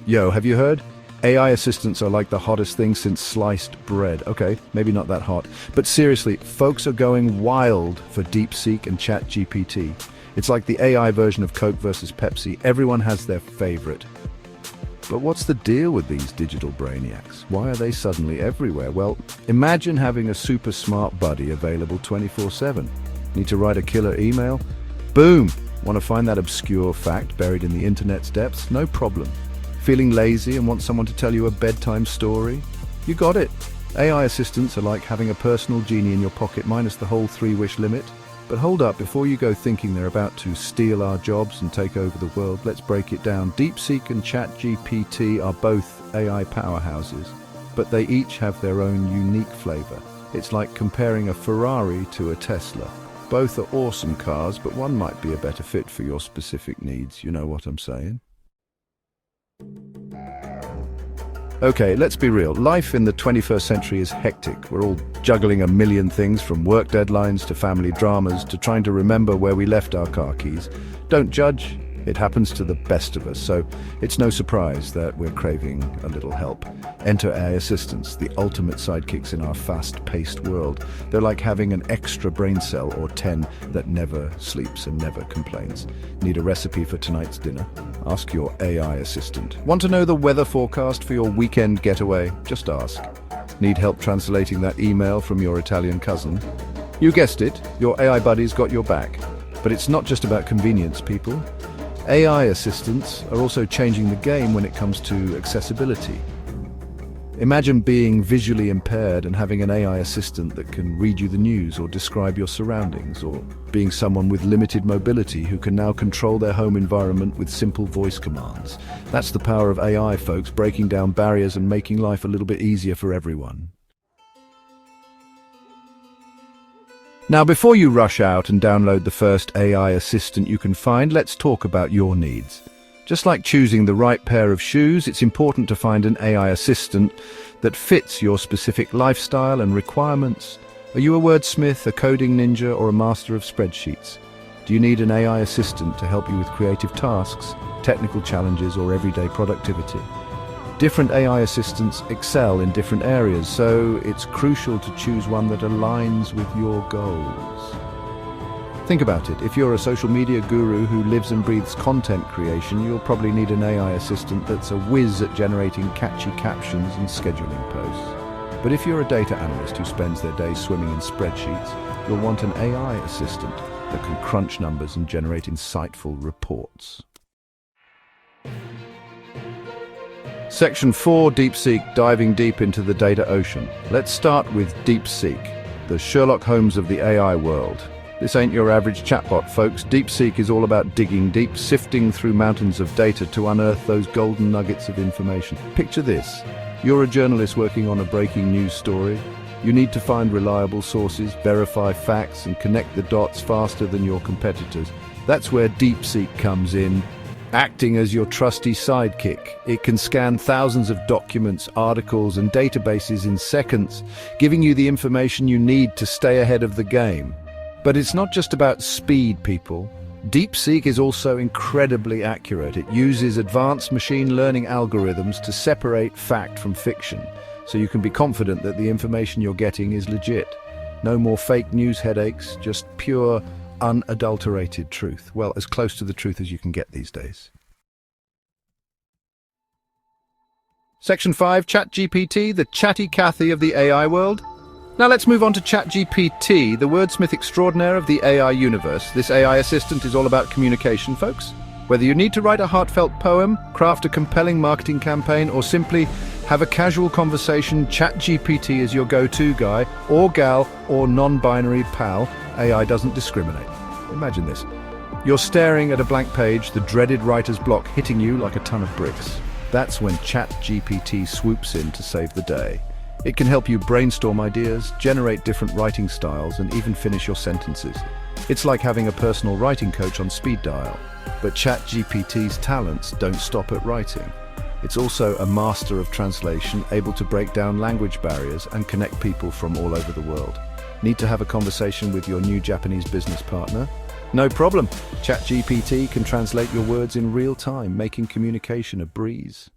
Yo, have you heard? AI assistants are like the hottest thing since sliced bread. Okay, maybe not that hot. But seriously, folks are going wild for Deepseek and ChatGPT. It's like the AI version of Coke versus Pepsi. Everyone has their favorite. But what's the deal with these digital brainiacs? Why are they suddenly everywhere? Well, imagine having a super smart buddy available 24/7. Need to write a killer email? Boom! Want to find that obscure fact buried in the internet's depths? No problem. Feeling lazy and want someone to tell you a bedtime story? You got it. AI assistants are like having a personal genie in your pocket minus the whole 3-wish limit. But hold up, before you go thinking they're about to steal our jobs and take over the world, let's break it down. Deepseek and ChatGPT are both AI powerhouses, but they each have their own unique flavor. It's like comparing a Ferrari to a Tesla. Both are awesome cars, but one might be a better fit for your specific needs. You know what I'm saying? Okay, let's be real. Life in the 21st century is hectic. We're all juggling a million things, from work deadlines to family dramas to trying to remember where we left our car keys. Don't judge. It happens to the best of us, so it's no surprise that we're craving a little help. Enter AI assistants, the ultimate sidekicks in our fast-paced world. They're like having an extra brain cell or 10 that never sleeps and never complains. Need a recipe for tonight's dinner? Ask your AI assistant. Want to know the weather forecast for your weekend getaway? Just ask. Need help translating that email from your Italian cousin? You guessed it, your AI buddy's got your back. But it's not just about convenience, people. AI assistants are also changing the game when it comes to accessibility. Imagine being visually impaired and having an AI assistant that can read you the news or describe your surroundings, or being someone with limited mobility who can now control their home environment with simple voice commands. That's the power of AI, folks, breaking down barriers and making life a little bit easier for everyone. Now, before you rush out and download the first AI assistant you can find, let's talk about your needs. Just like choosing the right pair of shoes, it's important to find an AI assistant that fits your specific lifestyle and requirements. Are you a wordsmith, a coding ninja, or a master of spreadsheets? Do you need an AI assistant to help you with creative tasks, technical challenges, or everyday productivity? Different AI assistants excel in different areas, so it's crucial to choose one that aligns with your goals. Think about it. If you're a social media guru who lives and breathes content creation, you'll probably need an AI assistant that's a whiz at generating catchy captions and scheduling posts. But if you're a data analyst who spends their day swimming in spreadsheets, you'll want an AI assistant that can crunch numbers and generate insightful reports. Section 4, Deepseek, diving deep into the data ocean. Let's start with Deepseek, the Sherlock Holmes of the AI world. This ain't your average chatbot, folks. Deepseek is all about digging deep, sifting through mountains of data to unearth those golden nuggets of information. Picture this. You're a journalist working on a breaking news story. You need to find reliable sources, verify facts, and connect the dots faster than your competitors. That's where Deepseek comes in, acting as your trusty sidekick. It can scan thousands of documents, articles, and databases in seconds, giving you the information you need to stay ahead of the game. But it's not just about speed, people. Deepseek is also incredibly accurate. It uses advanced machine learning algorithms to separate fact from fiction, so you can be confident that the information you're getting is legit. No more fake news headaches, just pure, unadulterated truth. Well, as close to the truth as you can get these days. Section 5, ChatGPT, the chatty Cathy of the AI world. Now let's move on to ChatGPT, the wordsmith extraordinaire of the AI universe. This AI assistant is all about communication, folks. Whether you need to write a heartfelt poem, craft a compelling marketing campaign, or simply have a casual conversation, ChatGPT is your go-to guy, or gal, or non-binary pal. AI doesn't discriminate. Imagine this. You're staring at a blank page, the dreaded writer's block hitting you like a ton of bricks. That's when ChatGPT swoops in to save the day. It can help you brainstorm ideas, generate different writing styles, and even finish your sentences. It's like having a personal writing coach on speed dial. But ChatGPT's talents don't stop at writing. It's also a master of translation, able to break down language barriers and connect people from all over the world. Need to have a conversation with your new Japanese business partner? No problem. ChatGPT can translate your words in real time, making communication a breeze.